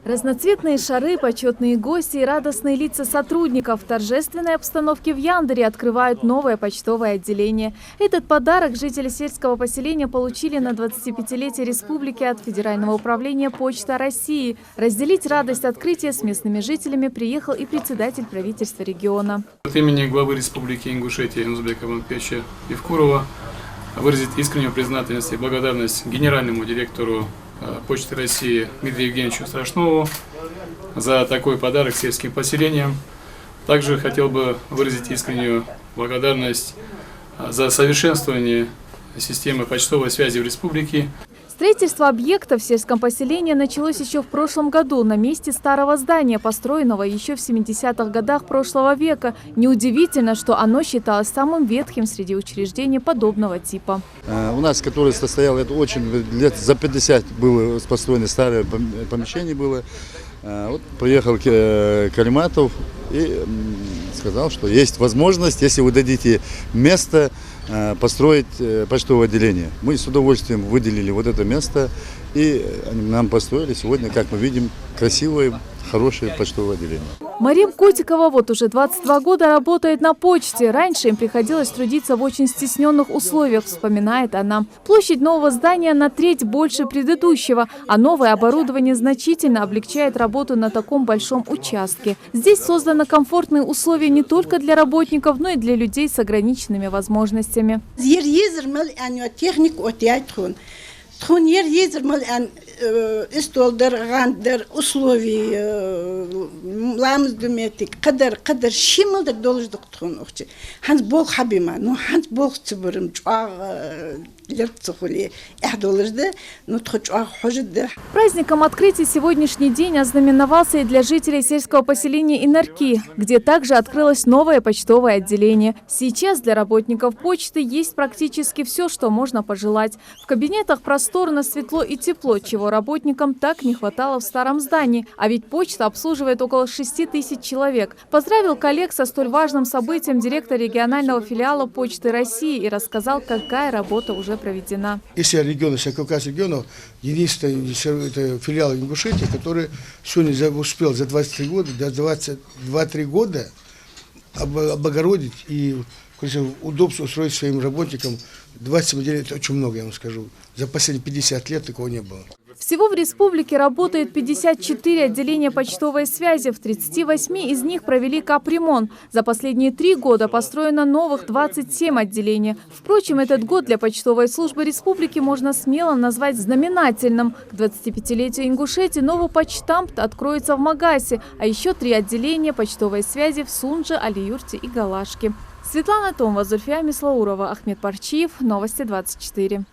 Разноцветные шары, почетные гости и радостные лица сотрудников в торжественной обстановке в Яндере открывают новое почтовое отделение. Этот подарок жители сельского поселения получили на 25-летие республики от Федерального управления Почты России. Разделить радость открытия с местными жителями приехал и председатель правительства региона. От имени главы Республики Ингушетия Янузбека Мампеча Евкурова выразить искреннюю признательность и благодарность генеральному директору Почты России Дмитрию Евгеньевичу Страшнову за такой подарок сельским поселениям. Также хотел бы выразить искреннюю благодарность за совершенствование системы почтовой связи в республике. Строительство объекта в сельском поселении началось еще в прошлом году на месте старого здания, построенного еще в 70-х годах прошлого века. Неудивительно, что оно считалось самым ветхим среди учреждений подобного типа. У нас, который состоял, это очень лет за 50 было построено старое помещение было. Вот приехал Калиматов и сказал, что есть возможность, если вы дадите место, построить почтовое отделение. Мы с удовольствием выделили вот это место, и нам построили сегодня, как мы видим, красивое, хорошее почтовое отделение. Мария Котикова вот уже 22 года работает на почте. Раньше им приходилось трудиться в очень стесненных условиях, вспоминает она. Площадь нового здания на треть больше предыдущего, а новое оборудование значительно облегчает работу на таком большом участке. Здесь созданы комфортные условия не только для работников, но и для людей с ограниченными возможностями. استولدر غاندر أسلوبي لامز دميتك قدر شمل در دولج دكتون أختي هنز بول حبيما نو هنز بول تبرم جوا لرتخولي إحدولج ده نتخج جوا حجد ده. Праздником открытия сегодняшний день ознаменовался и для жителей сельского поселения Инарки, где также открылось новое почтовое отделение. Сейчас для работников почты есть практически все, что можно пожелать. В кабинетах просторно, светло и тепло, чего работникам так не хватало в старом здании. А ведь почта обслуживает около 6 тысяч человек. Поздравил коллег со столь важным событием директор регионального филиала Почты России и рассказал, какая работа уже проведена. Из региона, Северо-Кавказского региона, единственный филиал Ингушетии, который сегодня успел за 23 года, до 22-3 года облагородить и удобство устроить своим работникам 20 недель, это очень много, я вам скажу. За последние 50 лет такого не было. Всего в республике работает 54 отделения почтовой связи. В 38 из них провели капремонт. За последние 3 года построено новых 27 отделений. Впрочем, этот год для почтовой службы республики можно смело назвать знаменательным. К 25-летию Ингушетии новый почтамт откроется в Магасе, а еще 3 отделения почтовой связи в Сунже, Алиюрте и Галашке. Светлана Томова, Зульфия Мислаурова, Ахмед Парчиев. Новости 24.